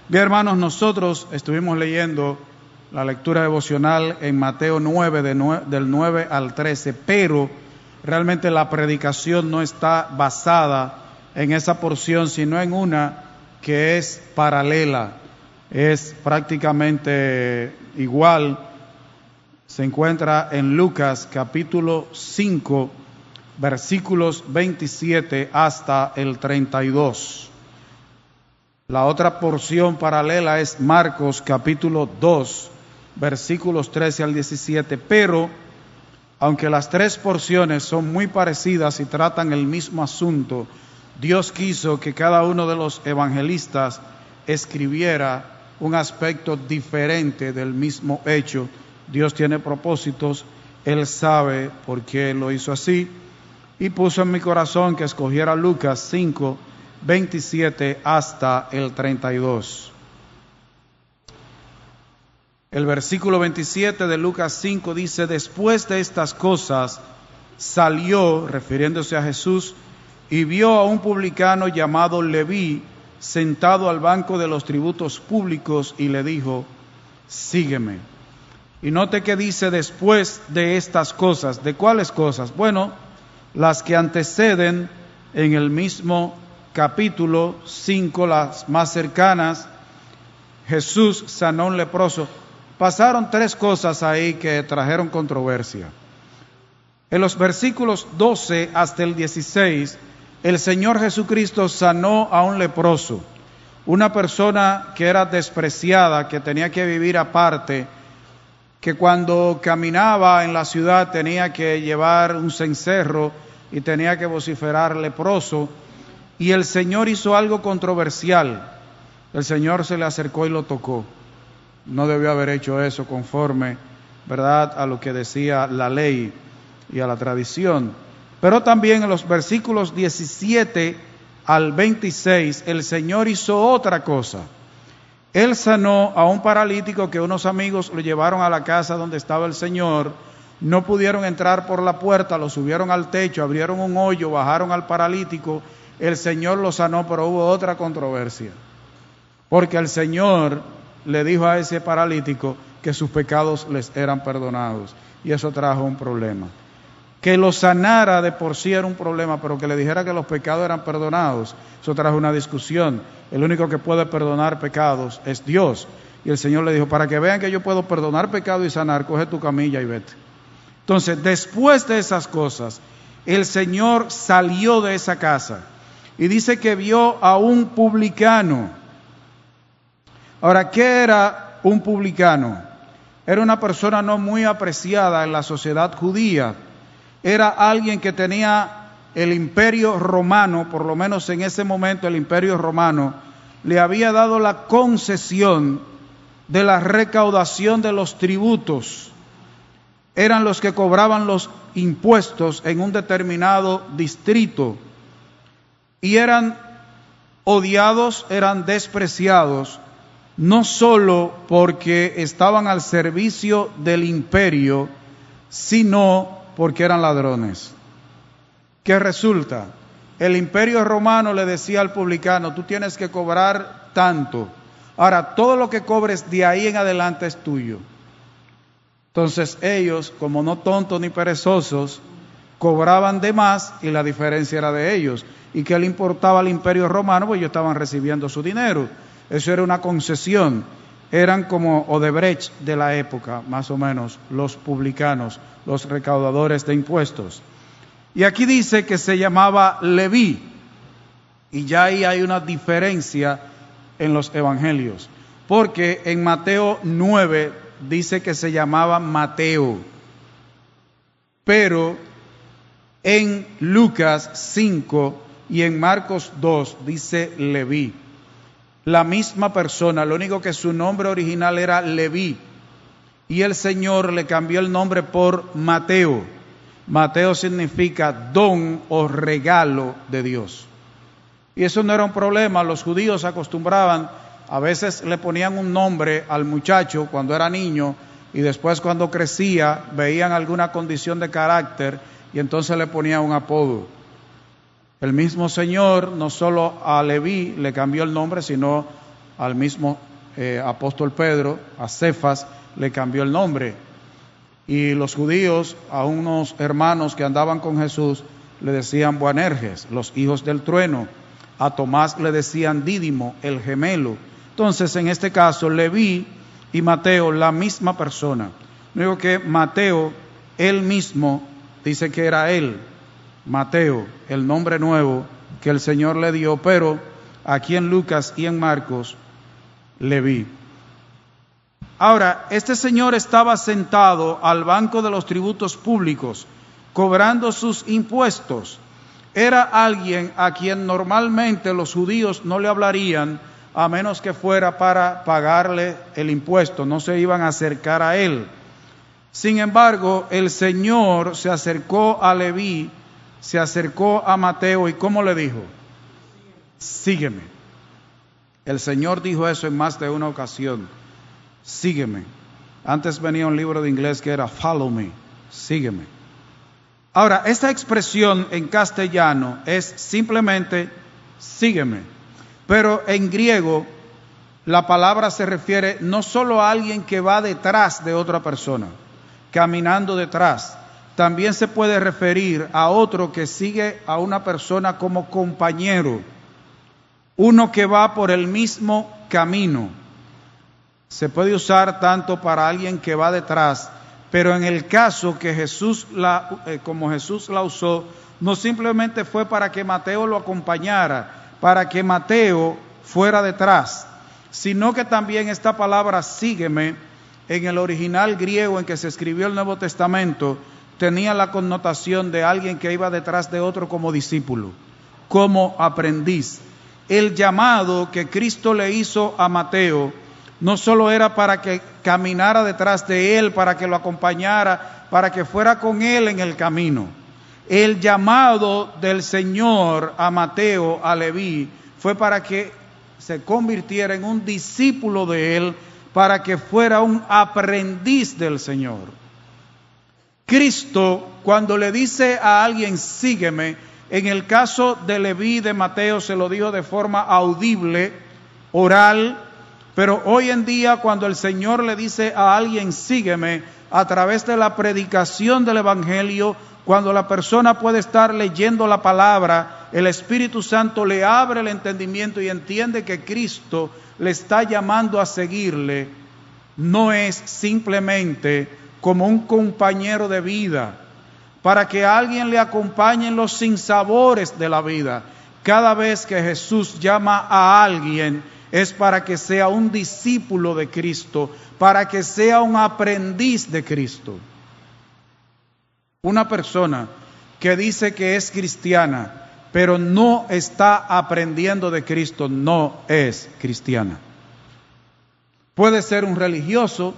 Bien, hermanos, nosotros estuvimos leyendo la lectura devocional en Mateo 9, del 9 al 13, pero realmente la predicación no está basada en esa porción, sino en una que es paralela, es prácticamente igual. Se encuentra en Lucas capítulo 5, versículos 27 hasta el 32. La otra porción paralela es Marcos capítulo 2, versículos 13 al 17, pero aunque las tres porciones son muy parecidas y tratan el mismo asunto, Dios quiso que cada uno de los evangelistas escribiera un aspecto diferente del mismo hecho. Dios tiene propósitos, Él sabe por qué lo hizo así, y puso en mi corazón que escogiera Lucas 5, 27 hasta el 32. El versículo 27 de Lucas 5 dice: después de estas cosas salió, refiriéndose a Jesús, y vio a un publicano llamado Leví sentado al banco de los tributos públicos y le dijo: sígueme. Y note que dice después de estas cosas. ¿De cuáles cosas? Bueno, las que anteceden en el mismo capítulo 5, las más cercanas. Jesús sanó a un leproso. Pasaron tres cosas ahí que trajeron controversia. En los versículos 12 hasta el 16, el Señor Jesucristo sanó a un leproso, una persona que era despreciada, que tenía que vivir aparte, que cuando caminaba en la ciudad tenía que llevar un cencerro y tenía que vociferar leproso. Y el Señor hizo algo controversial. El Señor se le acercó y lo tocó. No debió haber hecho eso conforme, ¿verdad?, a lo que decía la ley y a la tradición. Pero también en los versículos 17 al 26, el Señor hizo otra cosa. Él sanó a un paralítico que unos amigos lo llevaron a la casa donde estaba el Señor. No pudieron entrar por la puerta, lo subieron al techo, abrieron un hoyo, bajaron al paralítico. El Señor lo sanó, pero hubo otra controversia. Porque el Señor le dijo a ese paralítico que sus pecados les eran perdonados. Y eso trajo un problema. Que lo sanara de por sí era un problema, pero que le dijera que los pecados eran perdonados, eso trajo una discusión. El único que puede perdonar pecados es Dios. Y el Señor le dijo: para que vean que yo puedo perdonar pecados y sanar, coge tu camilla y vete. Entonces, después de esas cosas, el Señor salió de esa casa y dice que vio a un publicano. Ahora, ¿qué era un publicano? Era una persona no muy apreciada en la sociedad judía. Era alguien que tenía el imperio romano, por lo menos en ese momento el imperio romano, le había dado la concesión de la recaudación de los tributos. Eran los que cobraban los impuestos en un determinado distrito. Y eran odiados, eran despreciados, no solo porque estaban al servicio del imperio, sino porque eran ladrones. ¿Qué resulta? El imperio romano le decía al publicano: tú tienes que cobrar tanto. Ahora, todo lo que cobres de ahí en adelante es tuyo. Entonces ellos, como no tontos ni perezosos, cobraban de más y la diferencia era de ellos. ¿Y qué le importaba al imperio romano? Pues ellos estaban recibiendo su dinero. Eso era una concesión. Eran como Odebrecht de la época, más o menos, los publicanos, los recaudadores de impuestos. Y aquí dice que se llamaba Leví. Y ya ahí hay una diferencia en los evangelios. Porque en Mateo 9 dice que se llamaba Mateo. Pero en Lucas 5 y en Marcos 2 dice Leví. La misma persona, lo único que su nombre original era Leví. Y el Señor le cambió el nombre por Mateo. Mateo significa don o regalo de Dios. Y eso no era un problema. Los judíos acostumbraban, a veces le ponían un nombre al muchacho cuando era niño y después cuando crecía veían alguna condición de carácter y entonces le ponían un apodo. El mismo Señor no solo a Leví le cambió el nombre, sino al mismo apóstol Pedro, a Cefas, le cambió el nombre. Y los judíos, a unos hermanos que andaban con Jesús, le decían Boanerges, los hijos del trueno. A Tomás le decían Dídimo, el gemelo. Entonces, en este caso, Leví y Mateo, la misma persona. Luego que Mateo, él mismo, dice que era él, Mateo, el nombre nuevo que el Señor le dio, pero aquí en Lucas y en Marcos, Leví. Ahora, este señor estaba sentado al banco de los tributos públicos, cobrando sus impuestos. Era alguien a quien normalmente los judíos no le hablarían, a menos que fuera para pagarle el impuesto, no se iban a acercar a él. Sin embargo, el Señor se acercó a Leví, se acercó a Mateo, ¿y cómo le dijo? Sígueme. El Señor dijo eso en más de una ocasión. Sígueme. Antes venía un libro de inglés que era follow me, sígueme. Ahora, esta expresión en castellano es simplemente sígueme, pero en griego la palabra se refiere no solo a alguien que va detrás de otra persona, caminando detrás, también se puede referir a otro que sigue a una persona como compañero, uno que va por el mismo camino. Se puede usar tanto para alguien que va detrás, pero en el caso que como Jesús la usó, no simplemente fue para que Mateo lo acompañara, para que Mateo fuera detrás, sino que también esta palabra sígueme, en el original griego en que se escribió el Nuevo Testamento, tenía la connotación de alguien que iba detrás de otro como discípulo, como aprendiz. El llamado que Cristo le hizo a Mateo no solo era para que caminara detrás de él, para que lo acompañara, para que fuera con él en el camino. El llamado del Señor a Mateo, a Leví, fue para que se convirtiera en un discípulo de él, para que fuera un aprendiz del Señor. Cristo, cuando le dice a alguien sígueme, en el caso de Leví y de Mateo se lo dijo de forma audible, oral, pero hoy en día cuando el Señor le dice a alguien sígueme, a través de la predicación del Evangelio, cuando la persona puede estar leyendo la palabra, el Espíritu Santo le abre el entendimiento y entiende que Cristo le está llamando a seguirle, no es simplemente como un compañero de vida, para que alguien le acompañe en los sinsabores de la vida. Cada vez que Jesús llama a alguien, es para que sea un discípulo de Cristo, para que sea un aprendiz de Cristo. Una persona que dice que es cristiana, pero no está aprendiendo de Cristo, no es cristiana. Puede ser un religioso,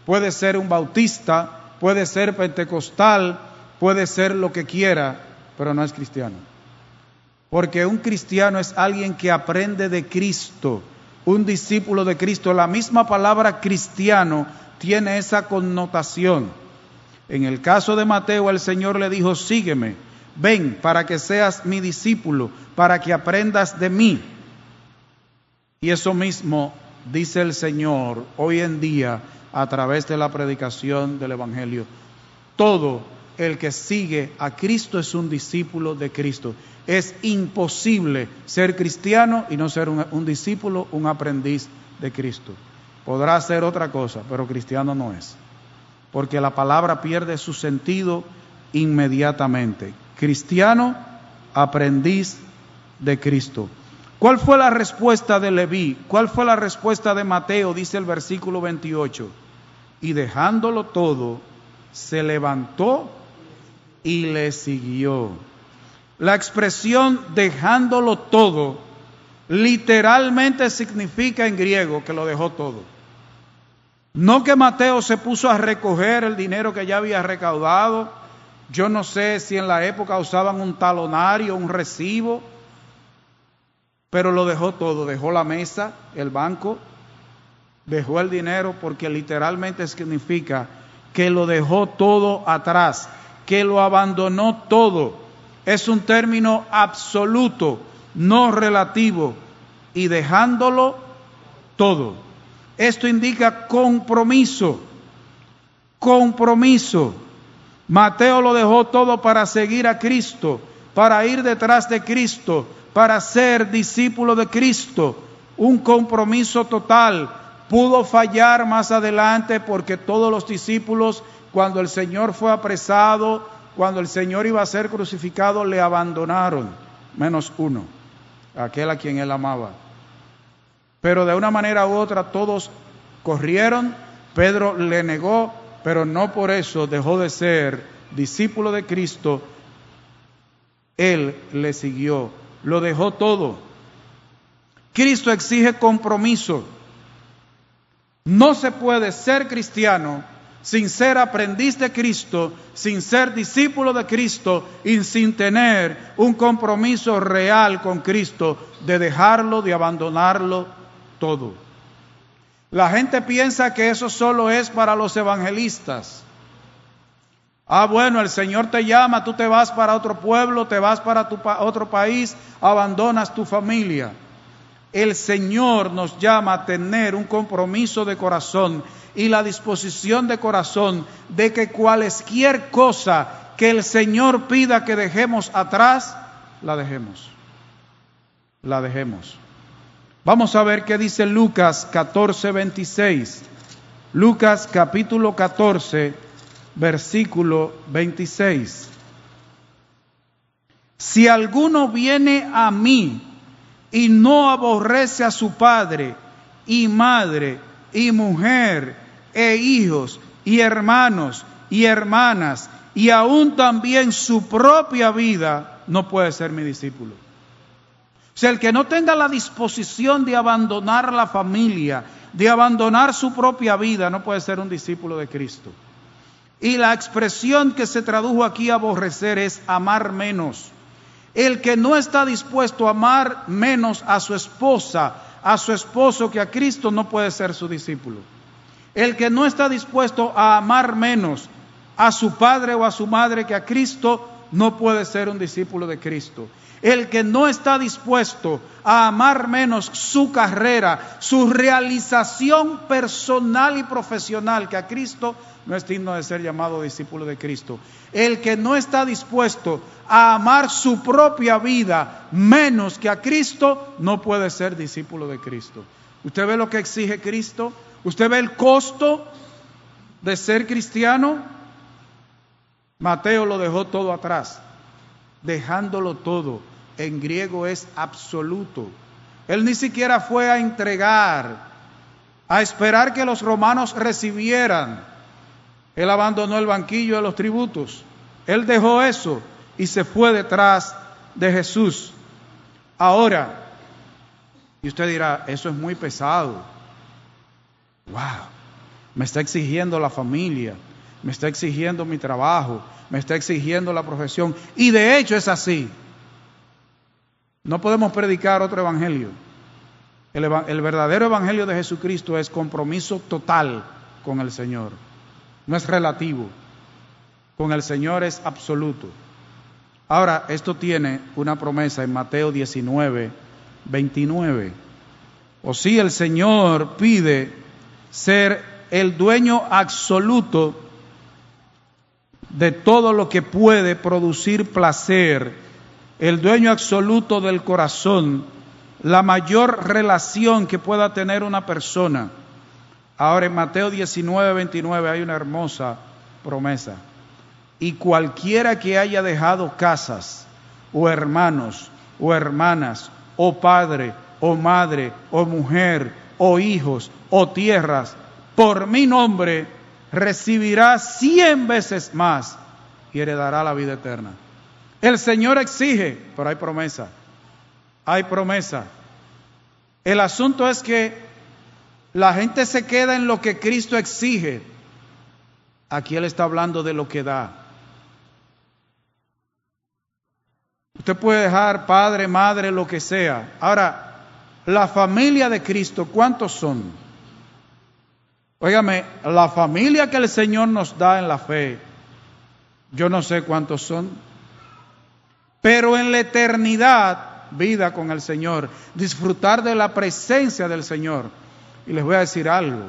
puede ser un bautista, puede ser pentecostal, puede ser lo que quiera, pero no es cristiano. Porque un cristiano es alguien que aprende de Cristo, un discípulo de Cristo. La misma palabra cristiano tiene esa connotación. En el caso de Mateo, el Señor le dijo, sígueme, ven para que seas mi discípulo, para que aprendas de mí. Y eso mismo dice el Señor hoy en día a través de la predicación del Evangelio. Todo el que sigue a Cristo es un discípulo de Cristo. Es imposible ser cristiano y no ser un discípulo, un aprendiz de Cristo. Podrá ser otra cosa, pero cristiano no es. Porque la palabra pierde su sentido inmediatamente. Cristiano, aprendiz de Cristo. ¿Cuál fue la respuesta de Leví? ¿Cuál fue la respuesta de Mateo? Dice el versículo 28. Y dejándolo todo, se levantó y le siguió. La expresión dejándolo todo literalmente significa en griego que lo dejó todo. No que Mateo se puso a recoger el dinero que ya había recaudado. Yo no sé si en la época usaban un talonario, un recibo, pero lo dejó todo. Dejó la mesa, el banco, dejó el dinero, porque literalmente significa que lo dejó todo atrás, que lo abandonó todo. Es un término absoluto, no relativo. Y dejándolo todo. Esto indica compromiso. Compromiso. Mateo lo dejó todo para seguir a Cristo, para ir detrás de Cristo, para ser discípulo de Cristo. Un compromiso total. Pudo fallar más adelante porque todos los discípulos, cuando el Señor fue apresado, cuando el Señor iba a ser crucificado, le abandonaron, menos uno, aquel a quien él amaba. Pero de una manera u otra todos corrieron. Pedro le negó, pero no por eso dejó de ser discípulo de Cristo. Él le siguió, lo dejó todo. Cristo exige compromiso. No se puede ser cristiano sin ser aprendiz de Cristo, sin ser discípulo de Cristo y sin tener un compromiso real con Cristo de dejarlo, de abandonarlo todo. La gente piensa que eso solo es para los evangelistas. Bueno, el Señor te llama, tú te vas para otro pueblo, te vas para otro país, abandonas tu familia. El Señor nos llama a tener un compromiso de corazón y la disposición de corazón de que cualquier cosa que el Señor pida que dejemos atrás, la dejemos. La dejemos. Vamos a ver qué dice Lucas 14:26. Lucas capítulo 14, versículo 26. Si alguno viene a mí y no aborrece a su padre y madre y mujer e hijos y hermanos y hermanas y aún también su propia vida, no puede ser mi discípulo. O sea, el que no tenga la disposición de abandonar la familia, de abandonar su propia vida, no puede ser un discípulo de Cristo. Y la expresión que se tradujo aquí aborrecer es amar menos. El que no está dispuesto a amar menos a su esposa, a su esposo que a Cristo, no puede ser su discípulo. El que no está dispuesto a amar menos a su padre o a su madre que a Cristo, no puede ser un discípulo de Cristo. El que no está dispuesto a amar menos su carrera, su realización personal y profesional que a Cristo, no es digno de ser llamado discípulo de Cristo. El que no está dispuesto a amar su propia vida menos que a Cristo, no puede ser discípulo de Cristo. ¿Usted ve lo que exige Cristo? ¿Usted ve el costo de ser cristiano? Mateo lo dejó todo atrás, dejándolo todo. En griego es absoluto. Él ni siquiera fue a entregar, a esperar que los romanos recibieran. Él abandonó el banquillo de los tributos. Él dejó eso y se fue detrás de Jesús. Ahora, y usted dirá, eso es muy pesado. Wow, me está exigiendo la familia, me está exigiendo mi trabajo, me está exigiendo la profesión. Y de hecho es así. No podemos predicar otro evangelio. El verdadero evangelio de Jesucristo es compromiso total con el Señor. No es relativo. Con el Señor es absoluto. Ahora, esto tiene una promesa en Mateo 19:29. O si el Señor pide ser el dueño absoluto de todo lo que puede producir placer, el dueño absoluto del corazón, la mayor relación que pueda tener una persona. Ahora en Mateo 19:29 hay una hermosa promesa. Y cualquiera que haya dejado casas, o hermanos, o hermanas, o padre, o madre, o mujer, o hijos, o tierras, por mi nombre, recibirá 100 veces más y heredará la vida eterna. El Señor exige, pero hay promesa. Hay promesa. El asunto es que la gente se queda en lo que Cristo exige. Aquí Él está hablando de lo que da. Usted puede dejar padre, madre, lo que sea. Ahora, la familia de Cristo, ¿cuántos son? Óigame, la familia que el Señor nos da en la fe, yo no sé cuántos son. Pero en la eternidad, vida con el Señor, disfrutar de la presencia del Señor, Y les voy a decir algo.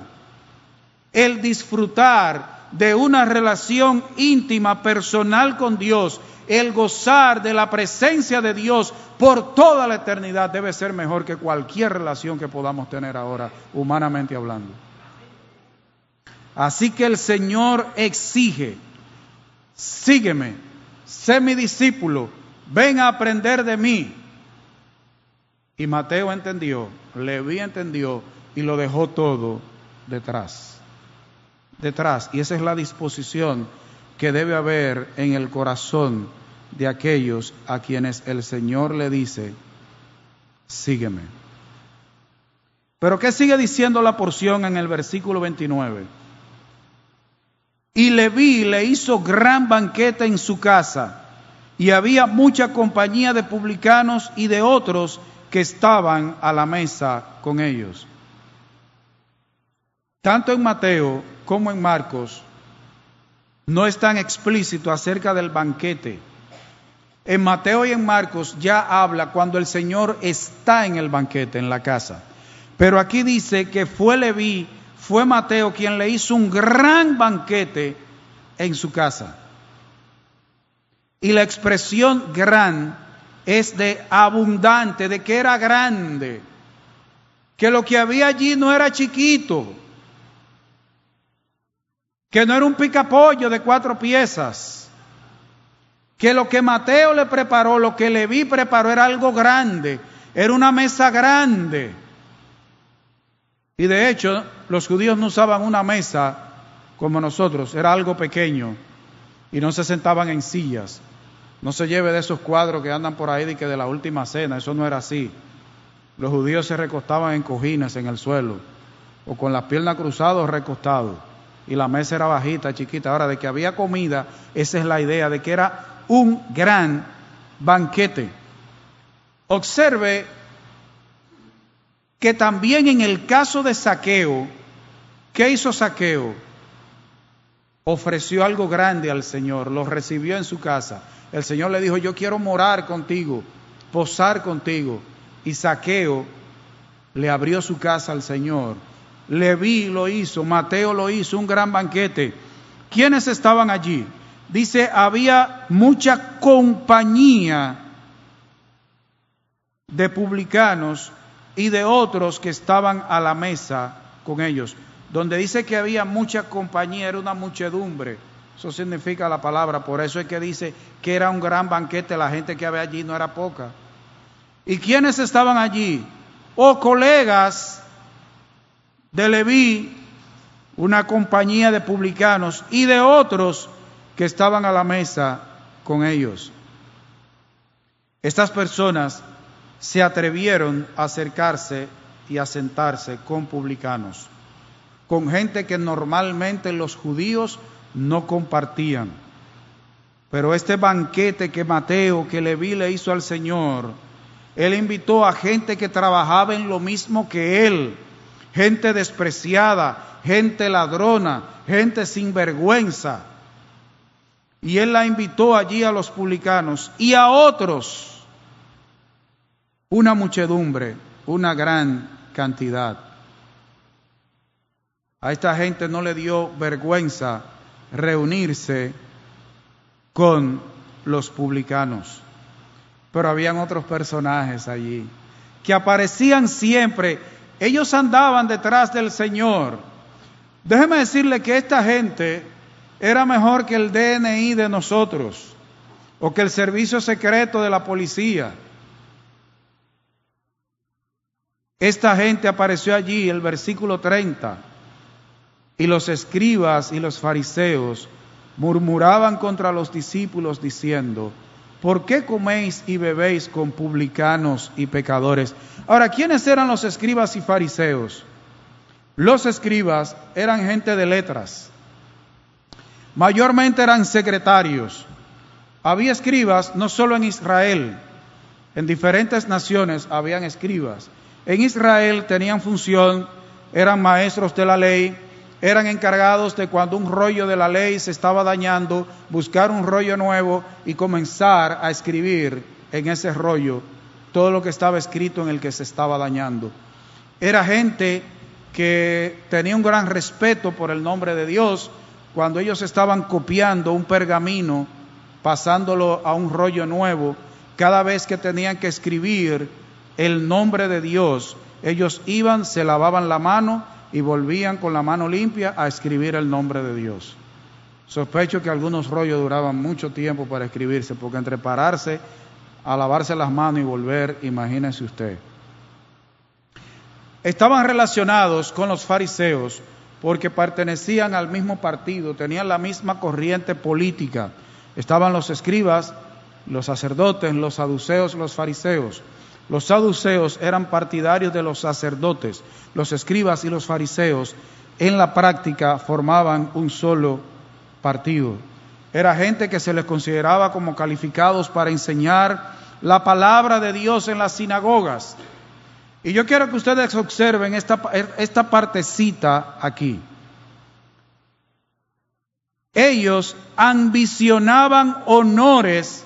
El disfrutar de una relación íntima, personal con Dios, el gozar de la presencia de Dios por toda la eternidad debe ser mejor que cualquier relación que podamos tener ahora, humanamente hablando. Así que el Señor exige: sígueme, sé mi discípulo, ven a aprender de mí. Y Mateo entendió, Leví entendió y lo dejó todo detrás. Y esa es la disposición que debe haber en el corazón de aquellos a quienes el Señor le dice: sígueme. Pero ¿qué sigue diciendo la porción en el versículo 29? Y Leví le hizo gran banquete en su casa, y había mucha compañía de publicanos y de otros que estaban a la mesa con ellos. Tanto en Mateo como en Marcos no es tan explícito acerca del banquete. En Mateo y en Marcos ya habla cuando el Señor está en el banquete, en la casa. Pero aquí dice que fue Leví, fue Mateo quien le hizo un gran banquete en su casa. Y la expresión gran es de abundante, de que era grande, que lo que había allí no era chiquito, que no era un picapollo de 4 piezas, que lo que Mateo le preparó, lo que Leví preparó era algo grande, era una mesa grande. Y de hecho, los judíos no usaban una mesa como nosotros, era algo pequeño y no se sentaban en sillas. No se lleve de esos cuadros que andan por ahí de que de la última cena, eso no era así. Los judíos se recostaban en cojines en el suelo o con las piernas cruzadas o recostados. Y la mesa era bajita, chiquita. Ahora, de que había comida, esa es la idea, de que era un gran banquete. Observe que también en el caso de Zaqueo, ¿qué hizo Zaqueo? Ofreció algo grande al Señor, lo recibió en su casa. El Señor le dijo: yo quiero morar contigo, posar contigo. Y Zaqueo le abrió su casa al Señor. Leví lo hizo, Mateo lo hizo, un gran banquete. ¿Quiénes estaban allí? Dice, había mucha compañía de publicanos y de otros que estaban a la mesa con ellos. Donde dice que había mucha compañía, era una muchedumbre. Eso significa la palabra, por eso es que dice que era un gran banquete, la gente que había allí no era poca. ¿Y quiénes estaban allí? Colegas de Leví, una compañía de publicanos y de otros que estaban a la mesa con ellos. Estas personas se atrevieron a acercarse y a sentarse con publicanos, con gente que normalmente los judíos no compartían. Pero este banquete que Mateo, que Leví le hizo al Señor, él invitó a gente que trabajaba en lo mismo que él, gente despreciada, gente ladrona, gente sin vergüenza. Y él la invitó allí a los publicanos y a otros, una muchedumbre, una gran cantidad. A esta gente no le dio vergüenza reunirse con los publicanos. Pero habían otros personajes allí que aparecían siempre. Ellos andaban detrás del Señor. Déjeme decirle que esta gente era mejor que el DNI de nosotros o que el servicio secreto de la policía. Esta gente apareció allí, el versículo 30. Y los escribas y los fariseos murmuraban contra los discípulos diciendo: ¿por qué coméis y bebéis con publicanos y pecadores? Ahora, ¿quiénes eran los escribas y fariseos? Los escribas eran gente de letras. Mayormente eran secretarios. Había escribas no solo en Israel, en diferentes naciones habían escribas. En Israel tenían función, eran maestros de la ley, eran encargados de cuando un rollo de la ley se estaba dañando, buscar un rollo nuevo y comenzar a escribir en ese rollo todo lo que estaba escrito en el que se estaba dañando. Era gente que tenía un gran respeto por el nombre de Dios, cuando ellos estaban copiando un pergamino, pasándolo a un rollo nuevo, cada vez que tenían que escribir el nombre de Dios, ellos iban, se lavaban la mano y volvían con la mano limpia a escribir el nombre de Dios. Sospecho que algunos rollos duraban mucho tiempo para escribirse, porque entre pararse a lavarse las manos y volver, imagínese usted. Estaban relacionados con los fariseos porque pertenecían al mismo partido, tenían la misma corriente política. Estaban los escribas, los sacerdotes, los saduceos, los fariseos. Los saduceos eran partidarios de los sacerdotes, los escribas y los fariseos en la práctica formaban un solo partido. Era gente que se les consideraba como calificados para enseñar la palabra de Dios en las sinagogas. Y yo quiero que ustedes observen esta partecita aquí. Ellos ambicionaban honores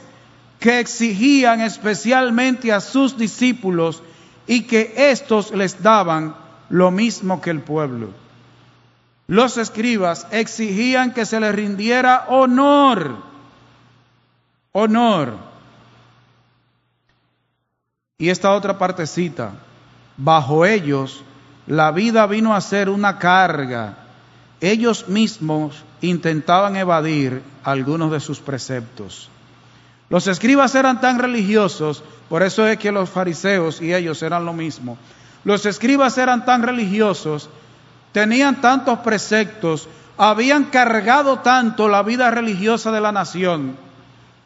que exigían especialmente a sus discípulos y que éstos les daban lo mismo que el pueblo. Los escribas exigían que se les rindiera honor. Y esta otra partecita, bajo ellos la vida vino a ser una carga. Ellos mismos intentaban evadir algunos de sus preceptos. Los escribas eran tan religiosos, por eso es que los fariseos y ellos eran lo mismo. Los escribas eran tan religiosos, tenían tantos preceptos, habían cargado tanto la vida religiosa de la nación,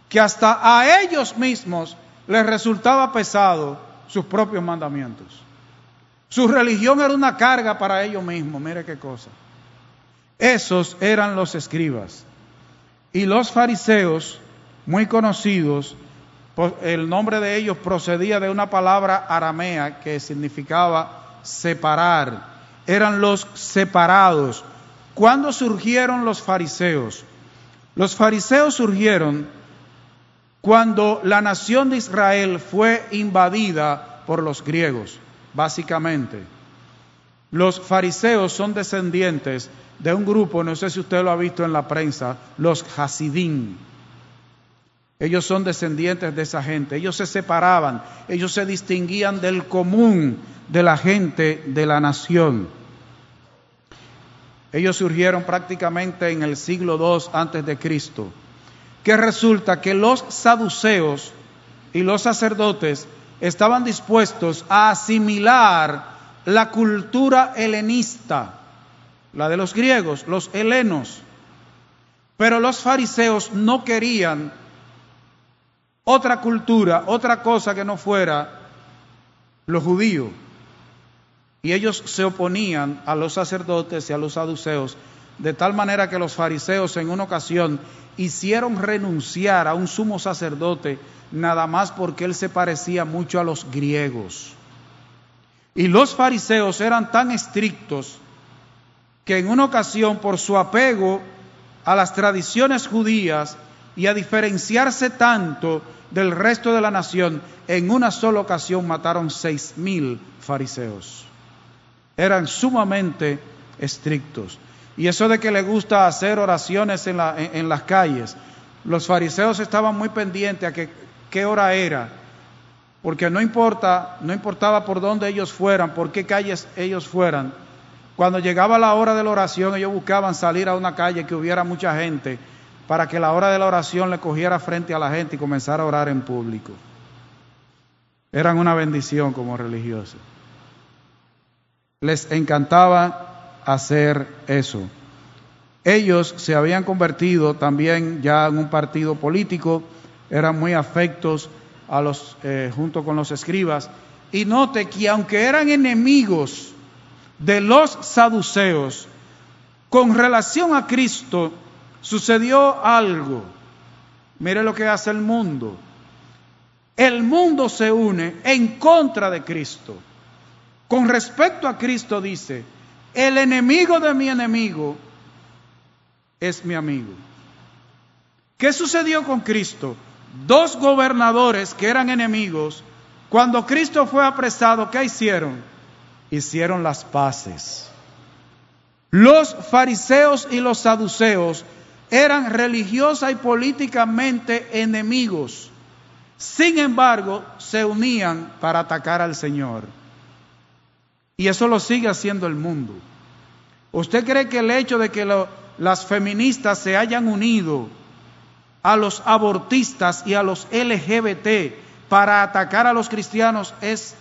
que hasta a ellos mismos les resultaba pesado sus propios mandamientos. Su religión era una carga para ellos mismos, mire qué cosa. Esos eran los escribas. Y los fariseos, muy conocidos, el nombre de ellos procedía de una palabra aramea que significaba separar. Eran los separados. ¿Cuándo surgieron los fariseos? Los fariseos surgieron cuando la nación de Israel fue invadida por los griegos, básicamente. Los fariseos son descendientes de un grupo, no sé si usted lo ha visto en la prensa, los Hasidín. Ellos son descendientes de esa gente. Ellos se separaban, ellos se distinguían del común de la gente de la nación. Ellos surgieron prácticamente en el siglo II antes de Cristo. Que resulta que los saduceos y los sacerdotes estaban dispuestos a asimilar la cultura helenista, la de los griegos, los helenos. Pero los fariseos no querían otra cultura, otra cosa que no fuera lo judío. Y ellos se oponían a los sacerdotes y a los saduceos, de tal manera que los fariseos en una ocasión hicieron renunciar a un sumo sacerdote nada más porque él se parecía mucho a los griegos. Y los fariseos eran tan estrictos que en una ocasión, por su apego a las tradiciones judías y a diferenciarse tanto del resto de la nación, en una sola ocasión mataron 6,000 fariseos. Eran sumamente estrictos. Y eso de que les gusta hacer oraciones en las calles, los fariseos estaban muy pendientes a qué hora era, porque no importaba por dónde ellos fueran, por qué calles ellos fueran. Cuando llegaba la hora de la oración, ellos buscaban salir a una calle que hubiera mucha gente, para que la hora de la oración le cogiera frente a la gente y comenzara a orar en público. Eran una bendición como religiosos. Les encantaba hacer eso. Ellos se habían convertido también ya en un partido político, eran muy afectos a junto con los escribas. Y note que aunque eran enemigos de los saduceos, con relación a Cristo sucedió algo. Mire lo que hace el mundo. El mundo se une en contra de Cristo. Con respecto a Cristo dice, el enemigo de mi enemigo es mi amigo. ¿Qué sucedió con Cristo? 2 gobernadores que eran enemigos, cuando Cristo fue apresado, ¿qué hicieron? hicieron las paces. Los fariseos y los saduceos eran religiosa y políticamente enemigos. Sin embargo, se unían para atacar al Señor. Y eso lo sigue haciendo el mundo. ¿Usted cree que el hecho de que las feministas se hayan unido a los abortistas y a los LGBT para atacar a los cristianos es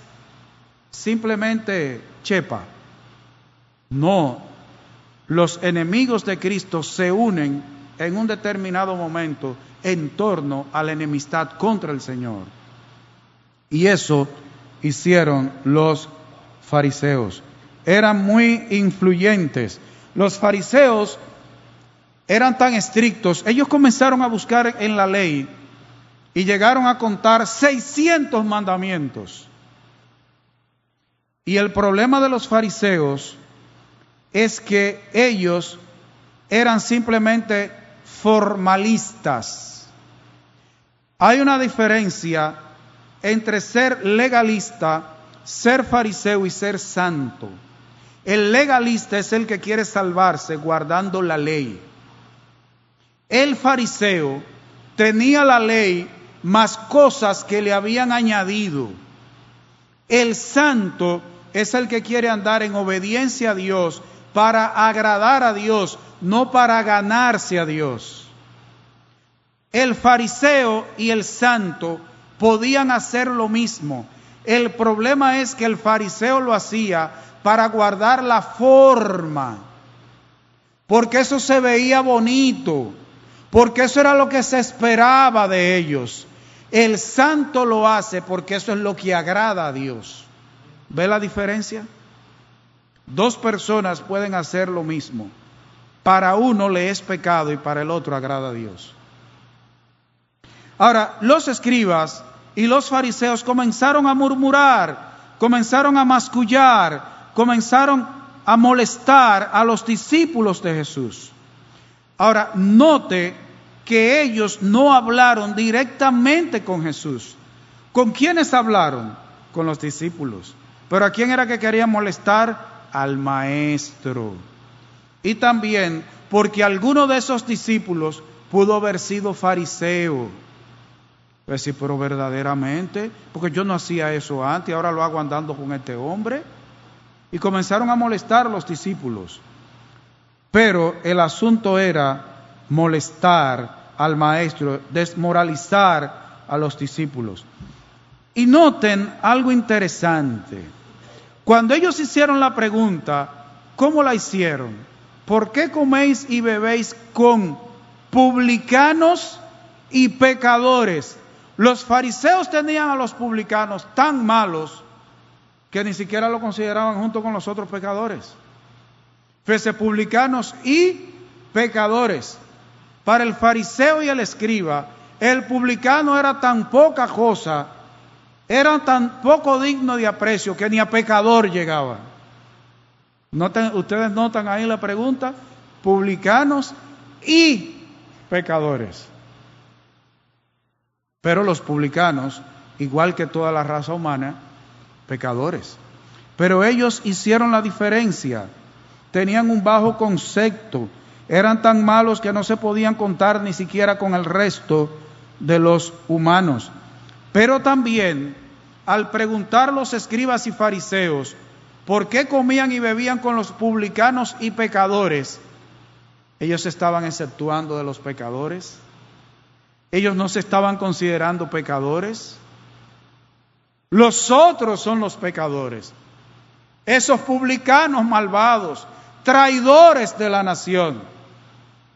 simplemente chepa? No, los enemigos de Cristo se unen en un determinado momento en torno a la enemistad contra el Señor. Y eso hicieron los fariseos. Eran muy influyentes. Los fariseos eran tan estrictos, ellos comenzaron a buscar en la ley y llegaron a contar 600 mandamientos. Y el problema de los fariseos es que ellos eran simplemente formalistas. Hay una diferencia entre ser legalista, ser fariseo y ser santo. El legalista es el que quiere salvarse guardando la ley. El fariseo tenía la ley más cosas que le habían añadido. El santo es el que quiere andar en obediencia a Dios para agradar a Dios, no para ganarse a Dios. El fariseo y el santo podían hacer lo mismo. El problema es que el fariseo lo hacía para guardar la forma, porque eso se veía bonito, porque eso era lo que se esperaba de ellos. El santo lo hace porque eso es lo que agrada a Dios. ¿Ve la diferencia? Dos personas pueden hacer lo mismo. Para uno le es pecado y para el otro agrada a Dios. Ahora, los escribas y los fariseos comenzaron a murmurar, comenzaron a mascullar, comenzaron a molestar a los discípulos de Jesús. Ahora, note que ellos no hablaron directamente con Jesús. ¿Con quiénes hablaron? Con los discípulos. ¿Pero a quién era que querían molestar? Al maestro. Y también porque alguno de esos discípulos pudo haber sido fariseo. Pues sí, pero verdaderamente, porque yo no hacía eso antes y ahora lo hago andando con este hombre. Y comenzaron a molestar a los discípulos. Pero el asunto era molestar al maestro, desmoralizar a los discípulos. Y noten algo interesante. Cuando ellos hicieron la pregunta, ¿cómo la hicieron? ¿Por qué coméis y bebéis con publicanos y pecadores? Los fariseos tenían a los publicanos tan malos que ni siquiera lo consideraban junto con los otros pecadores. Fíjense, publicanos y pecadores. Para el fariseo y el escriba, el publicano era tan poca cosa, era tan poco digno de aprecio que ni a pecador llegaba. Ustedes notan ahí la pregunta, publicanos y pecadores. Pero los publicanos, igual que toda la raza humana, pecadores. Pero ellos hicieron la diferencia. Tenían un bajo concepto. Eran tan malos que no se podían contar ni siquiera con el resto de los humanos. Pero también, al preguntar los escribas y fariseos, ¿por qué comían y bebían con los publicanos y pecadores? Ellos se estaban exceptuando de los pecadores. Ellos no se estaban considerando pecadores. Los otros son los pecadores. Esos publicanos malvados, traidores de la nación.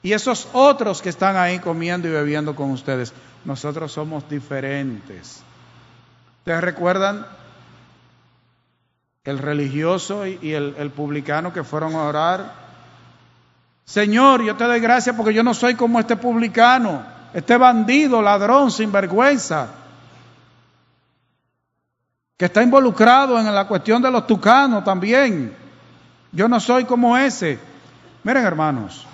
Y esos otros que están ahí comiendo y bebiendo con ustedes. Nosotros somos diferentes. ¿Ustedes recuerdan el religioso y el publicano que fueron a orar? Señor, yo te doy gracias porque yo no soy como este publicano, este bandido, ladrón, sinvergüenza, que está involucrado en la cuestión de los tucanos también. Yo no soy como ese. Miren, hermanos,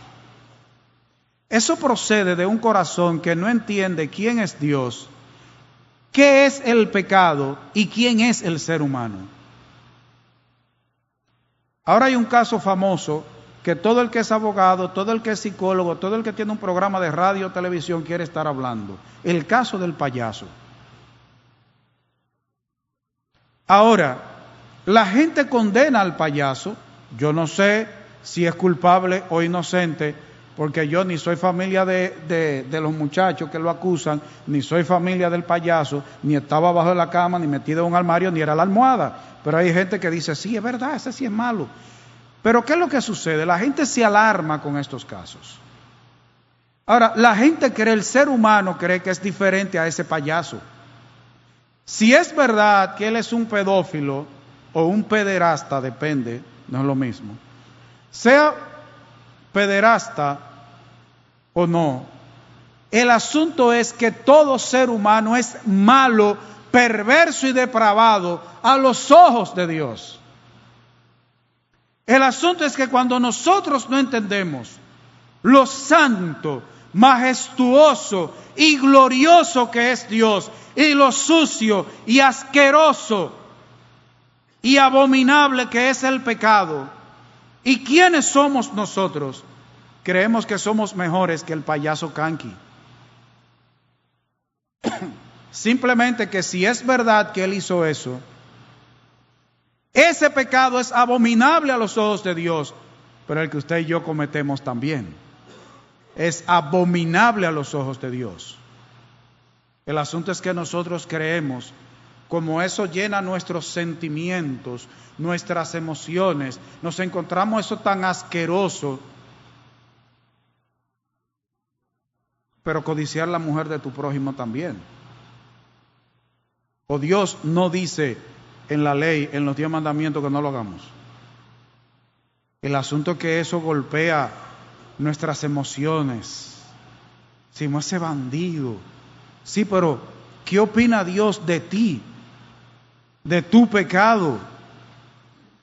eso procede de un corazón que no entiende quién es Dios, qué es el pecado y quién es el ser humano. Ahora hay un caso famoso que todo el que es abogado, todo el que es psicólogo, todo el que tiene un programa de radio o televisión quiere estar hablando. El caso del payaso. Ahora, la gente condena al payaso. Yo no sé si es culpable o inocente, porque yo ni soy familia de los muchachos que lo acusan, ni soy familia del payaso, ni estaba abajo de la cama, ni metido en un armario, ni era la almohada. Pero hay gente que dice, sí, es verdad, ese sí es malo. Pero ¿qué es lo que sucede? La gente se alarma con estos casos. Ahora, la gente cree, el ser humano cree que es diferente a ese payaso. Si es verdad que él es un pedófilo o un pederasta, depende, no es lo mismo. Sea pederasta o no, el asunto es que todo ser humano es malo, perverso y depravado a los ojos de Dios. El asunto es que cuando nosotros no entendemos lo santo, majestuoso y glorioso que es Dios, y lo sucio y asqueroso y abominable que es el pecado, ¿y quiénes somos nosotros? Creemos que somos mejores que el payaso Kanki. Simplemente que si es verdad que él hizo eso, ese pecado es abominable a los ojos de Dios, pero el que usted y yo cometemos también es abominable a los ojos de Dios. El asunto es que nosotros creemos, como eso llena nuestros sentimientos, nuestras emociones, nos encontramos eso tan asqueroso. Pero codiciar la mujer de tu prójimo también. O Dios no dice en la ley, en los 10 mandamientos, que no lo hagamos. El asunto es que eso golpea nuestras emociones. Decimos, ese bandido. Sí, pero ¿qué opina Dios de ti? De tu pecado.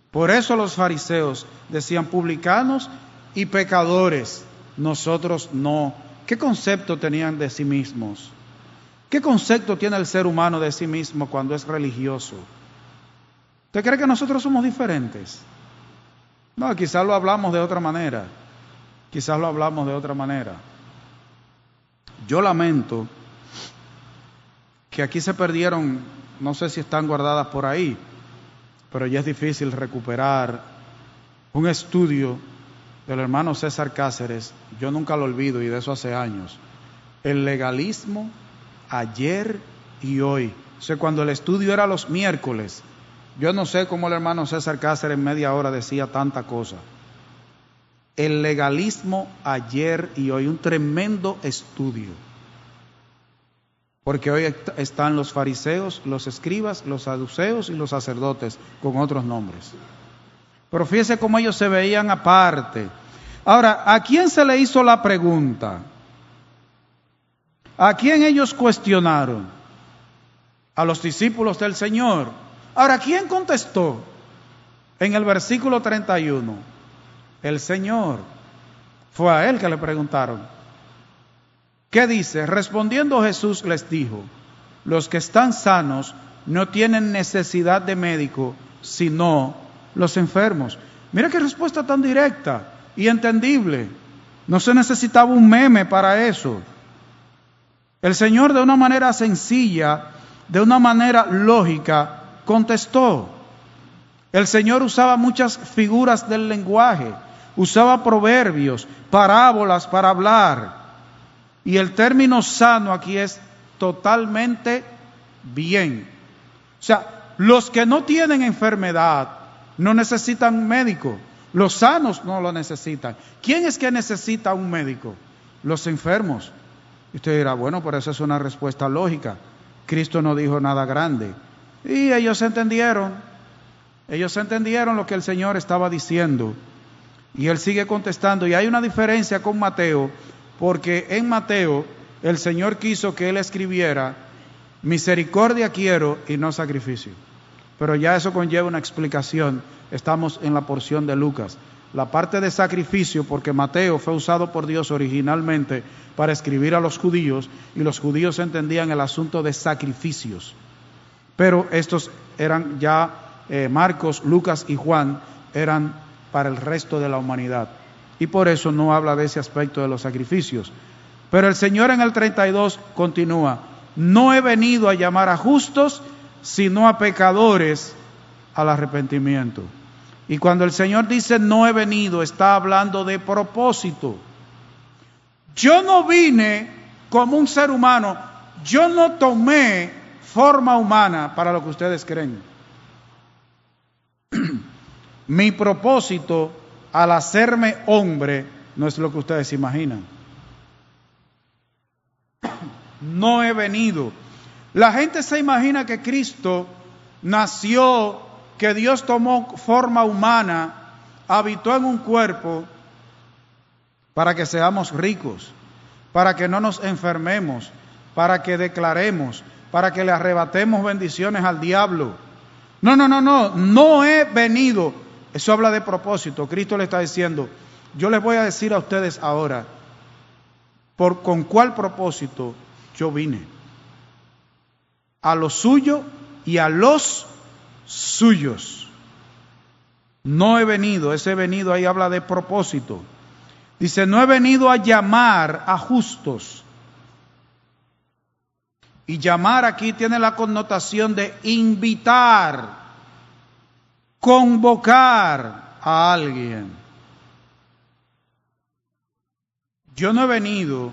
Por eso los fariseos decían publicanos y pecadores, nosotros no. ¿Qué concepto tenían de sí mismos? ¿Qué concepto tiene el ser humano de sí mismo cuando es religioso? ¿Usted cree que nosotros somos diferentes? No, quizás lo hablamos de otra manera. Quizás lo hablamos de otra manera. Yo lamento que aquí se perdieron, no sé si están guardadas por ahí, pero ya es difícil recuperar un estudio del hermano César Cáceres. Yo nunca lo olvido, y de eso hace años. El legalismo ayer y hoy. O sea, cuando el estudio era los miércoles, yo no sé cómo el hermano César Cáceres en media hora decía tanta cosa. El legalismo ayer y hoy, un tremendo estudio. Porque hoy están los fariseos, los escribas, los saduceos y los sacerdotes con otros nombres. Pero fíjese cómo ellos se veían aparte. Ahora, ¿a quién se le hizo la pregunta? ¿A quién ellos cuestionaron? A los discípulos del Señor. Ahora, ¿quién contestó? En el versículo 31. El Señor. Fue a él que le preguntaron. ¿Qué dice? Respondiendo Jesús les dijo, los que están sanos no tienen necesidad de médico, sino los enfermos. Mira qué respuesta tan directa y entendible. No se necesitaba un meme para eso. El Señor, de una manera sencilla, de una manera lógica, contestó. El Señor usaba muchas figuras del lenguaje, usaba proverbios, parábolas para hablar. Y el término sano aquí es totalmente bien. O sea, los que no tienen enfermedad no necesitan un médico. Los sanos no lo necesitan. ¿Quién es que necesita un médico? Los enfermos. Y usted dirá, bueno, pero esa es una respuesta lógica. Cristo no dijo nada grande. Y ellos entendieron. Ellos entendieron lo que el Señor estaba diciendo. Y Él sigue contestando. Y hay una diferencia con Mateo, porque en Mateo el Señor quiso que Él escribiera misericordia quiero y no sacrificio. Pero ya eso conlleva una explicación. Estamos en la porción de Lucas. La parte de sacrificio, porque Mateo fue usado por Dios originalmente para escribir a los judíos, y los judíos entendían el asunto de sacrificios. Pero estos eran ya, Marcos, Lucas y Juan eran para el resto de la humanidad. Y por eso no habla de ese aspecto de los sacrificios. Pero el Señor en el 32 continúa: no he venido a llamar a justos, sino a pecadores al arrepentimiento. Y cuando el Señor dice no he venido, está hablando de propósito. Yo no vine como un ser humano, yo no tomé forma humana para lo que ustedes creen. Mi propósito al hacerme hombre no es lo que ustedes imaginan. No he venido. La gente se imagina que Cristo nació, que Dios tomó forma humana, habitó en un cuerpo para que seamos ricos, para que no nos enfermemos, para que declaremos, para que le arrebatemos bendiciones al diablo. No he venido. Eso habla de propósito. Cristo le está diciendo: yo les voy a decir a ustedes ahora con cuál propósito yo vine. A lo suyo y a los suyos. No he venido. Ese venido ahí habla de propósito. Dice: no he venido a llamar a justos. Y llamar aquí tiene la connotación de invitar, convocar a alguien. Yo no he venido,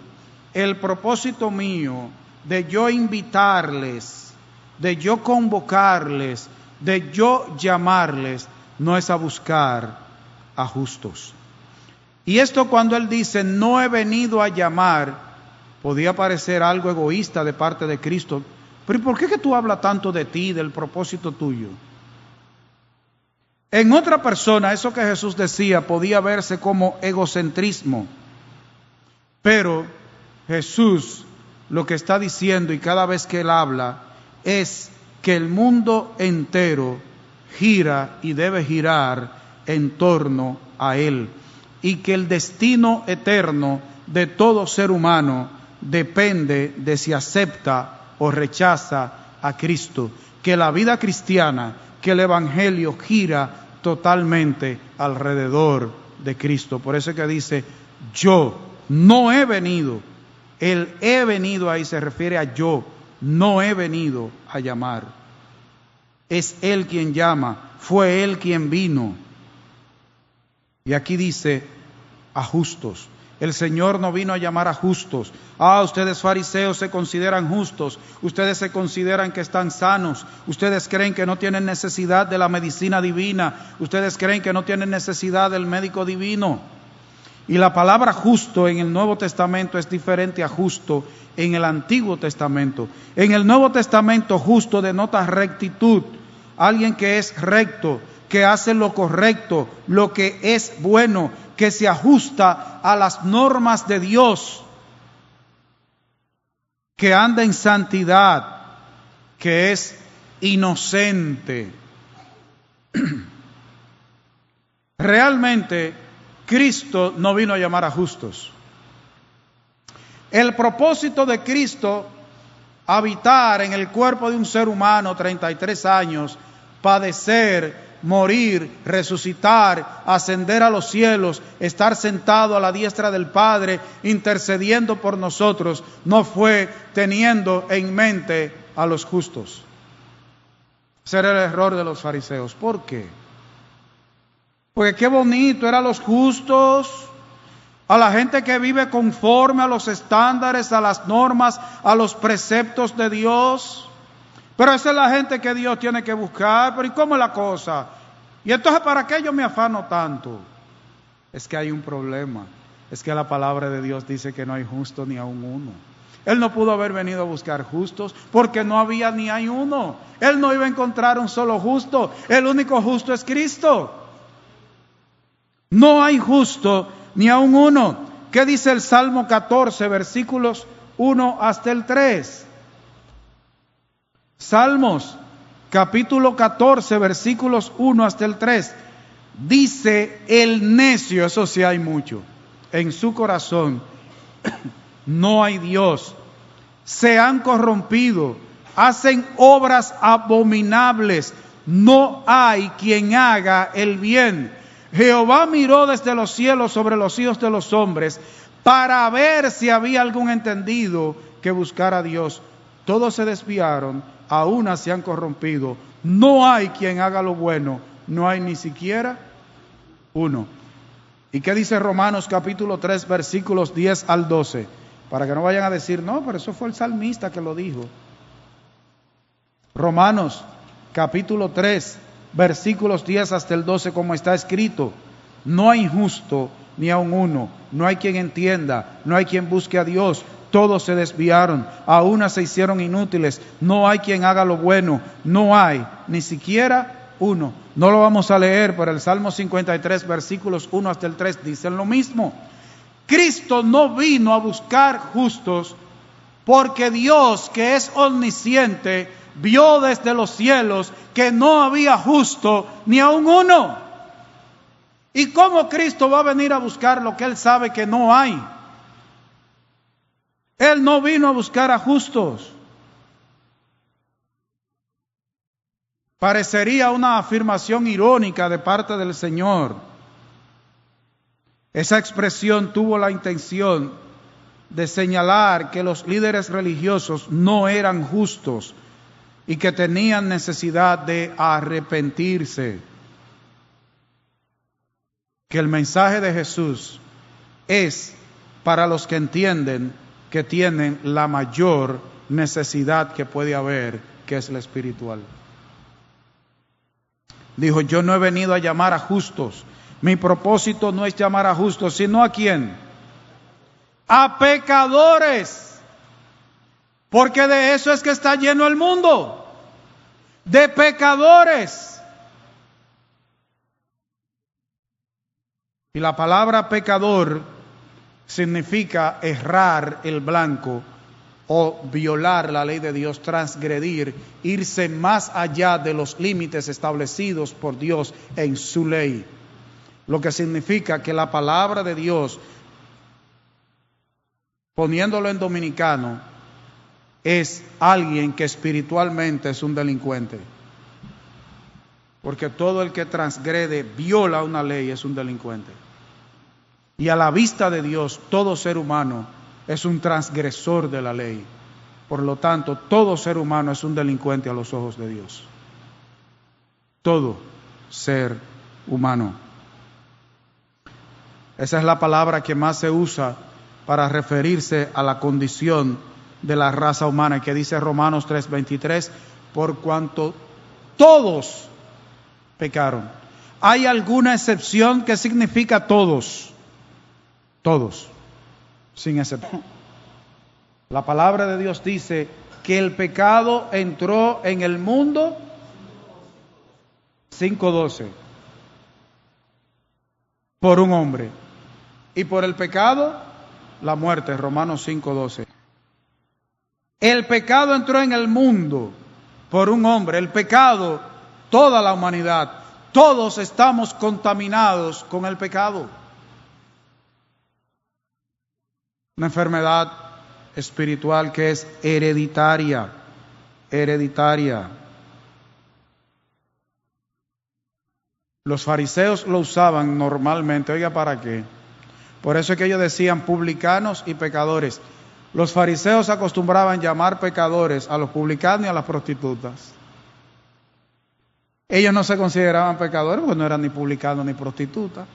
el propósito mío de yo invitarles, de yo convocarles, de yo llamarles, no es a buscar a justos. Y esto, cuando él dice no he venido a llamar, podía parecer algo egoísta de parte de Cristo. Pero ¿y por qué que tú hablas tanto de ti, del propósito tuyo? En otra persona, eso que Jesús decía podía verse como egocentrismo. Pero Jesús lo que está diciendo, y cada vez que él habla, es que el mundo entero gira y debe girar en torno a él. Y que el destino eterno de todo ser humano depende de si acepta o rechaza a Cristo. Que la vida cristiana, que el evangelio gira totalmente alrededor de Cristo. Por eso es que dice: yo no he venido. El he venido ahí se refiere a yo. No he venido a llamar. Es Él quien llama. Fue Él quien vino. Y aquí dice a justos. El Señor no vino a llamar a justos. Ustedes fariseos se consideran justos. Ustedes se consideran que están sanos. Ustedes creen que no tienen necesidad de la medicina divina. Ustedes creen que no tienen necesidad del médico divino. Y la palabra justo en el Nuevo Testamento es diferente a justo en el Antiguo Testamento. En el Nuevo Testamento, justo denota rectitud. Alguien que es recto, que hace lo correcto, lo que es bueno, que se ajusta a las normas de Dios, que anda en santidad, que es inocente. Realmente, Cristo no vino a llamar a justos. El propósito de Cristo, habitar en el cuerpo de un ser humano 33 años, padecer, morir, resucitar, ascender a los cielos, estar sentado a la diestra del Padre, intercediendo por nosotros, no fue teniendo en mente a los justos. Ese era el error de los fariseos. ¿Por qué? Porque qué bonito eran los justos, a la gente que vive conforme a los estándares, a las normas, a los preceptos de Dios. Pero esa es la gente que Dios tiene que buscar. Pero ¿y cómo es la cosa? Y entonces, ¿para qué yo me afano tanto? Es que hay un problema. Es que la palabra de Dios dice que no hay justo ni aun uno. Él no pudo haber venido a buscar justos porque no había ni hay uno. Él no iba a encontrar un solo justo. El único justo es Cristo. No hay justo ni aun uno. ¿Qué dice el Salmo 14, versículos 1 hasta el 3? Salmos, capítulo 14, versículos 1 hasta el 3. Dice el necio, eso sí hay mucho, en su corazón no hay Dios. Se han corrompido, hacen obras abominables. No hay quien haga el bien. Jehová miró desde los cielos sobre los hijos de los hombres para ver si había algún entendido que buscara a Dios. Todos se desviaron, a una se han corrompido. No hay quien haga lo bueno, no hay ni siquiera uno. ¿Y qué dice Romanos capítulo 3, versículos 10 al 12? Para que no vayan a decir, no, pero eso fue el salmista que lo dijo. Romanos capítulo 3, versículos 10 hasta el 12, como está escrito: no hay justo ni aun uno, no hay quien entienda, no hay quien busque a Dios. Todos se desviaron, a una se hicieron inútiles, no hay quien haga lo bueno, no hay ni siquiera uno. No lo vamos a leer, pero el Salmo 53, versículos 1 hasta el 3 dicen lo mismo. Cristo no vino a buscar justos, porque Dios, que es omnisciente, vio desde los cielos que no había justo ni aun uno. ¿Y cómo Cristo va a venir a buscar lo que Él sabe que no hay? Él no vino a buscar a justos. Parecería una afirmación irónica de parte del Señor. Esa expresión tuvo la intención de señalar que los líderes religiosos no eran justos y que tenían necesidad de arrepentirse. Que el mensaje de Jesús es para los que entienden que tienen la mayor necesidad que puede haber, que es la espiritual. Dijo, yo no he venido a llamar a justos. Mi propósito no es llamar a justos, sino ¿a quién? A pecadores. Porque de eso es que está lleno el mundo. De pecadores. Y la palabra pecador significa errar el blanco o violar la ley de Dios, transgredir, irse más allá de los límites establecidos por Dios en su ley. Lo que significa que la palabra de Dios, poniéndolo en dominicano, es alguien que espiritualmente es un delincuente. Porque todo el que transgrede, viola una ley, es un delincuente. Y a la vista de Dios, todo ser humano es un transgresor de la ley. Por lo tanto, todo ser humano es un delincuente a los ojos de Dios. Todo ser humano. Esa es la palabra que más se usa para referirse a la condición de la raza humana, que dice Romanos 3:23, por cuanto todos pecaron. ¿Hay alguna excepción que significa todos? Todos, sin excepción. La palabra de Dios dice que el pecado entró en el mundo 5:12 por un hombre, y por el pecado la muerte, Romanos 5:12. El pecado entró en el mundo por un hombre, el pecado, toda la humanidad, todos estamos contaminados con el pecado. Una enfermedad espiritual que es hereditaria. Los fariseos lo usaban normalmente, oiga, ¿para qué? Por eso es que ellos decían publicanos y pecadores. Los fariseos acostumbraban llamar pecadores a los publicanos y a las prostitutas. Ellos no se consideraban pecadores porque no eran ni publicanos ni prostitutas.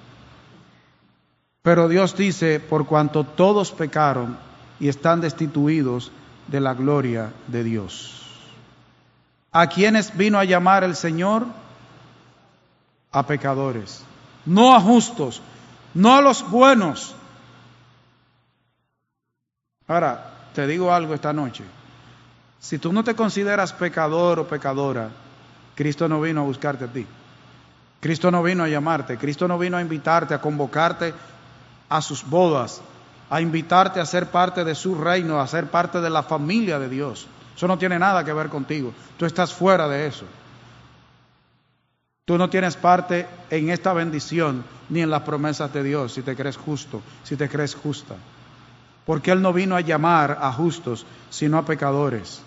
Pero Dios dice, por cuanto todos pecaron y están destituidos de la gloria de Dios. ¿A quiénes vino a llamar el Señor? A pecadores, no a justos, no a los buenos. Ahora, te digo algo esta noche. Si tú no te consideras pecador o pecadora, Cristo no vino a buscarte a ti. Cristo no vino a llamarte. Cristo no vino a invitarte, a convocarte a sus bodas, a invitarte a ser parte de su reino, a ser parte de la familia de Dios. Eso no tiene nada que ver contigo. Tú estás fuera de eso. Tú no tienes parte en esta bendición ni en las promesas de Dios si te crees justo, si te crees justa. Porque Él no vino a llamar a justos, sino a pecadores.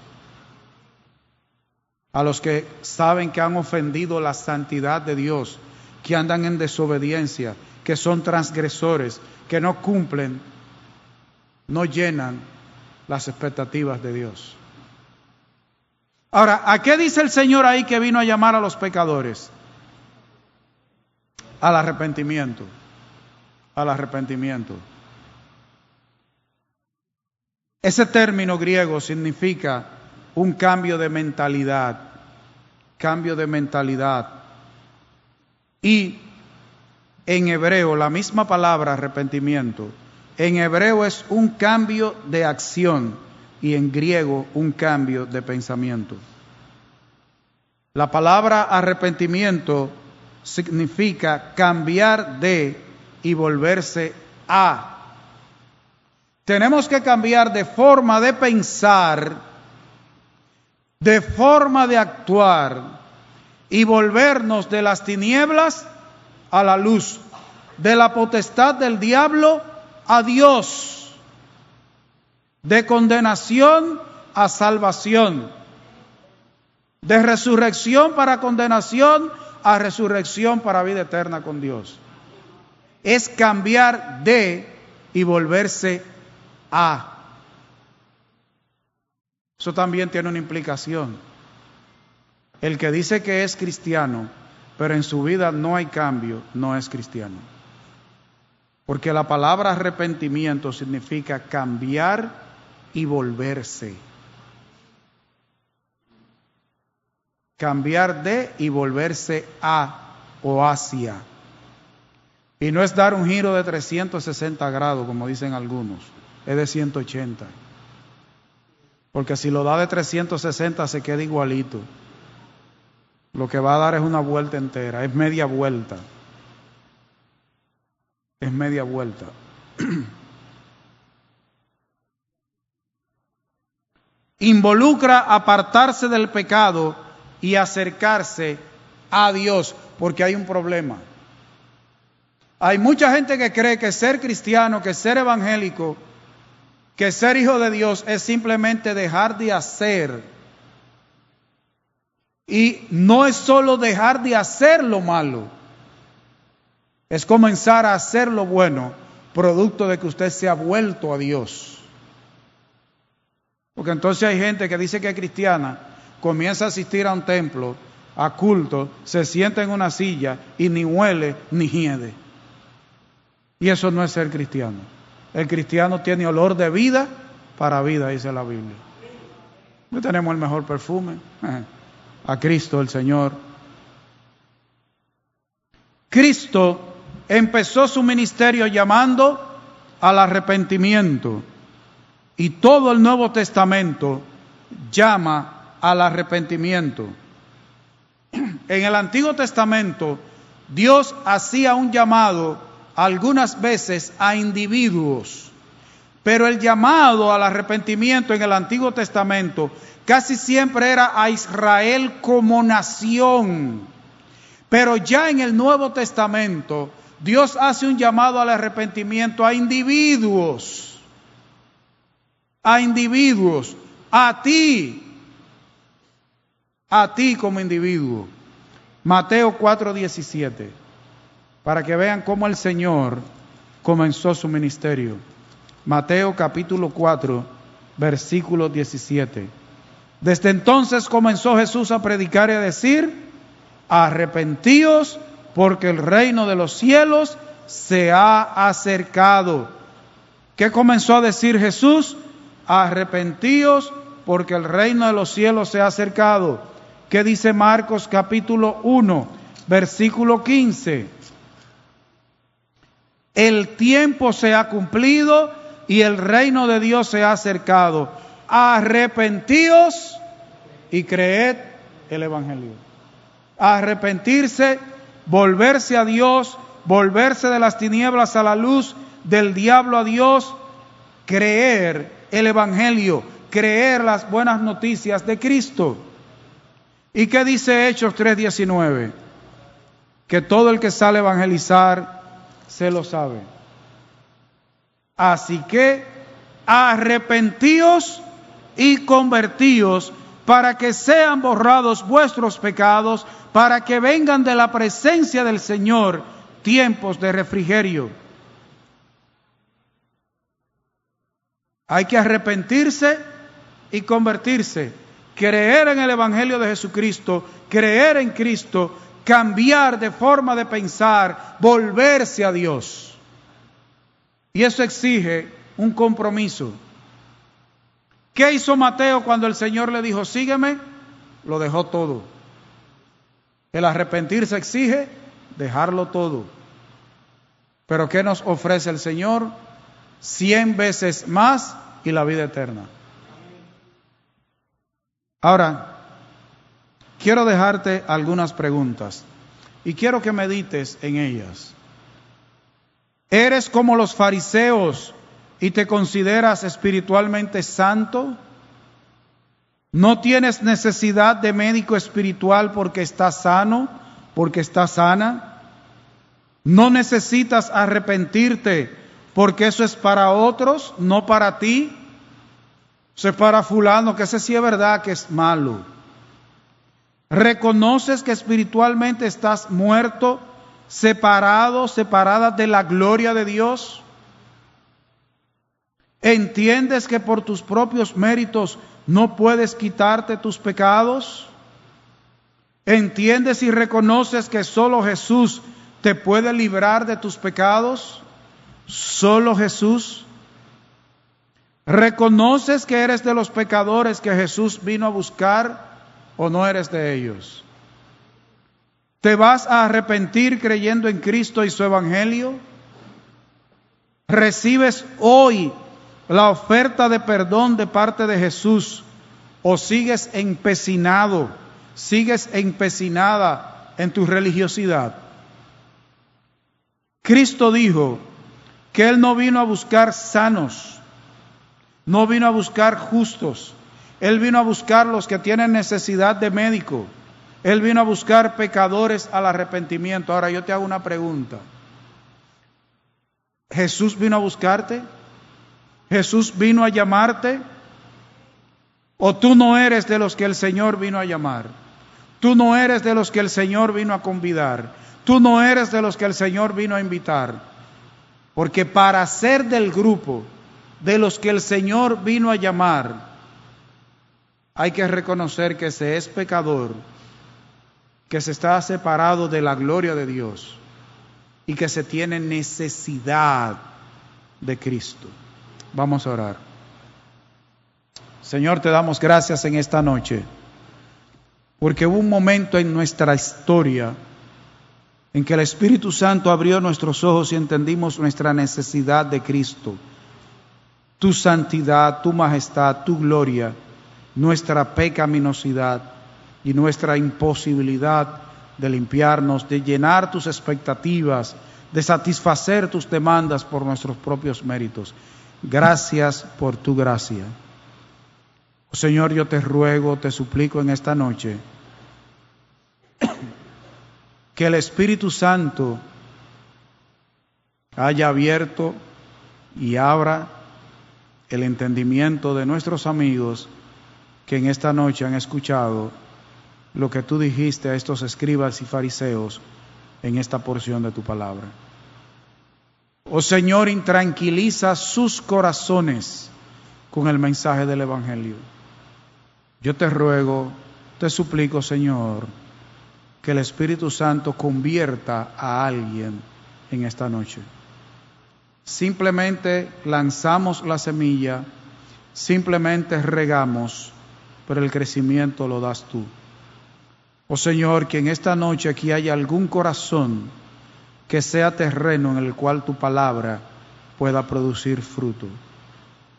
A los que saben que han ofendido la santidad de Dios que andan en desobediencia, que son transgresores, que no cumplen, no llenan las expectativas de Dios. Ahora, ¿a qué dice el Señor ahí que vino a llamar a los pecadores? Al arrepentimiento. Al arrepentimiento. Ese término griego significa un cambio de mentalidad. Cambio de mentalidad. Y en hebreo, la misma palabra arrepentimiento, en hebreo es un cambio de acción y en griego un cambio de pensamiento. La palabra arrepentimiento significa cambiar de y volverse a. Tenemos que cambiar de forma de pensar, de forma de actuar y volvernos de las tinieblas a la luz, de la potestad del diablo a Dios, de condenación a salvación, de resurrección para condenación a resurrección para vida eterna con Dios. Es cambiar de y volverse a. Eso también tiene una implicación. El que dice que es cristiano, pero en su vida no hay cambio, no es cristiano. Porque la palabra arrepentimiento significa cambiar y volverse. Cambiar de y volverse a o hacia. Y no es dar un giro de 360 grados, como dicen algunos, es de 180. Porque si lo da de 360 se queda igualito. Lo que va a dar es una vuelta entera, es media vuelta. Es media vuelta. Involucra apartarse del pecado y acercarse a Dios, porque hay un problema. Hay mucha gente que cree que ser cristiano, que ser evangélico, que ser hijo de Dios es simplemente dejar de hacer. Y no es solo dejar de hacer lo malo, es comenzar a hacer lo bueno, producto de que usted se ha vuelto a Dios. Porque entonces hay gente que dice que es cristiana, comienza a asistir a un templo, a culto, se sienta en una silla y ni huele ni hiede. Y eso no es ser cristiano. El cristiano tiene olor de vida para vida, dice la Biblia. No tenemos el mejor perfume, a Cristo el Señor. Cristo empezó su ministerio llamando al arrepentimiento y todo el Nuevo Testamento llama al arrepentimiento. En el Antiguo Testamento Dios hacía un llamado algunas veces a individuos, pero el llamado al arrepentimiento en el Antiguo Testamento casi siempre era a Israel como nación. Pero ya en el Nuevo Testamento Dios hace un llamado al arrepentimiento a individuos, a ti como individuo. Mateo 4:17, para que vean cómo el Señor comenzó su ministerio. Mateo capítulo 4, versículo 17. Desde entonces comenzó Jesús a predicar y a decir: arrepentíos, porque el reino de los cielos se ha acercado. ¿Qué comenzó a decir Jesús? Arrepentíos, porque el reino de los cielos se ha acercado. ¿Qué dice Marcos capítulo 1, versículo 15? El tiempo se ha cumplido y el reino de Dios se ha acercado. Arrepentíos y creed el evangelio. Arrepentirse, volverse a Dios, volverse de las tinieblas a la luz, del diablo a Dios, creer el evangelio, creer las buenas noticias de Cristo. ¿Y qué dice Hechos 3:19? Que todo el que sale a evangelizar se lo sabe. Así que arrepentíos y convertíos para que sean borrados vuestros pecados, para que vengan de la presencia del Señor tiempos de refrigerio. Hay que arrepentirse y convertirse, creer en el Evangelio de Jesucristo, creer en Cristo, cambiar de forma de pensar, volverse a Dios. Y eso exige un compromiso. ¿Qué hizo Mateo cuando el Señor le dijo, sígueme? Lo dejó todo. El arrepentirse exige dejarlo todo. Pero ¿qué nos ofrece el Señor? 100 veces más y la vida eterna. Ahora, quiero dejarte algunas preguntas y quiero que medites en ellas. ¿Eres como los fariseos y te consideras espiritualmente santo? ¿No tienes necesidad de médico espiritual porque estás sano, porque estás sana? ¿No necesitas arrepentirte porque eso es para otros, no para ti? Eso es para fulano, que ese sí es verdad que es malo. ¿Reconoces que espiritualmente estás muerto, separado, separada de la gloria de Dios? ¿Entiendes que por tus propios méritos no puedes quitarte tus pecados? ¿Entiendes y reconoces que solo Jesús te puede librar de tus pecados? ¿Solo Jesús? ¿Reconoces que eres de los pecadores que Jesús vino a buscar o no eres de ellos? ¿Te vas a arrepentir creyendo en Cristo y su Evangelio? ¿Recibes hoy la oferta de perdón de parte de Jesús o sigues empecinado, sigues empecinada en tu religiosidad? Cristo dijo que Él no vino a buscar sanos, no vino a buscar justos. Él vino a buscar los que tienen necesidad de médico. Él vino a buscar pecadores al arrepentimiento. Ahora yo te hago una pregunta. ¿Jesús vino a buscarte? ¿Jesús vino a llamarte? ¿O tú no eres de los que el Señor vino a llamar? ¿Tú no eres de los que el Señor vino a convidar? ¿Tú no eres de los que el Señor vino a invitar? Porque para ser del grupo de los que el Señor vino a llamar, hay que reconocer que se es pecador, que se está separado de la gloria de Dios y que se tiene necesidad de Cristo. Vamos a orar. Señor, te damos gracias en esta noche, porque hubo un momento en nuestra historia en que el Espíritu Santo abrió nuestros ojos y entendimos nuestra necesidad de Cristo, tu santidad, tu majestad, tu gloria, nuestra pecaminosidad y nuestra imposibilidad de limpiarnos, de llenar tus expectativas, de satisfacer tus demandas por nuestros propios méritos. Gracias por tu gracia. Oh, Señor, yo te ruego, te suplico en esta noche que el Espíritu Santo haya abierto y abra el entendimiento de nuestros amigos que en esta noche han escuchado lo que tú dijiste a estos escribas y fariseos en esta porción de tu palabra. Oh Señor, intranquiliza sus corazones con el mensaje del Evangelio. Yo te ruego, te suplico, Señor, que el Espíritu Santo convierta a alguien en esta noche. Simplemente lanzamos la semilla, simplemente regamos, pero el crecimiento lo das tú. Oh Señor, que en esta noche aquí haya algún corazón que sea terreno en el cual tu palabra pueda producir fruto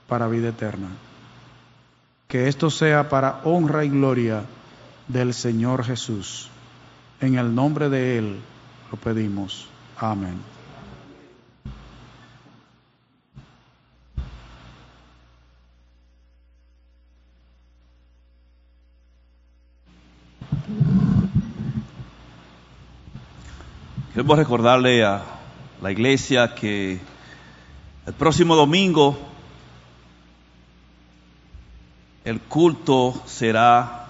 para vida eterna. Que esto sea para honra y gloria del Señor Jesús. En el nombre de Él lo pedimos. Amén. Queremos recordarle a la iglesia que el próximo domingo el culto será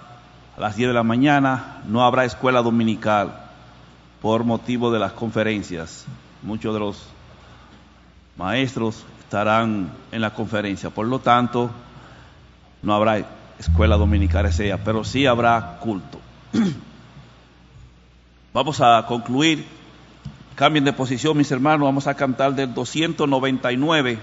a las 10 de la mañana. No habrá escuela dominical por motivo de las conferencias. Muchos de los maestros estarán en la conferencia, por lo tanto no habrá escuela dominical ese día, pero sí habrá culto. Vamos a concluir. Cambien de posición, mis hermanos. Vamos a cantar del 299.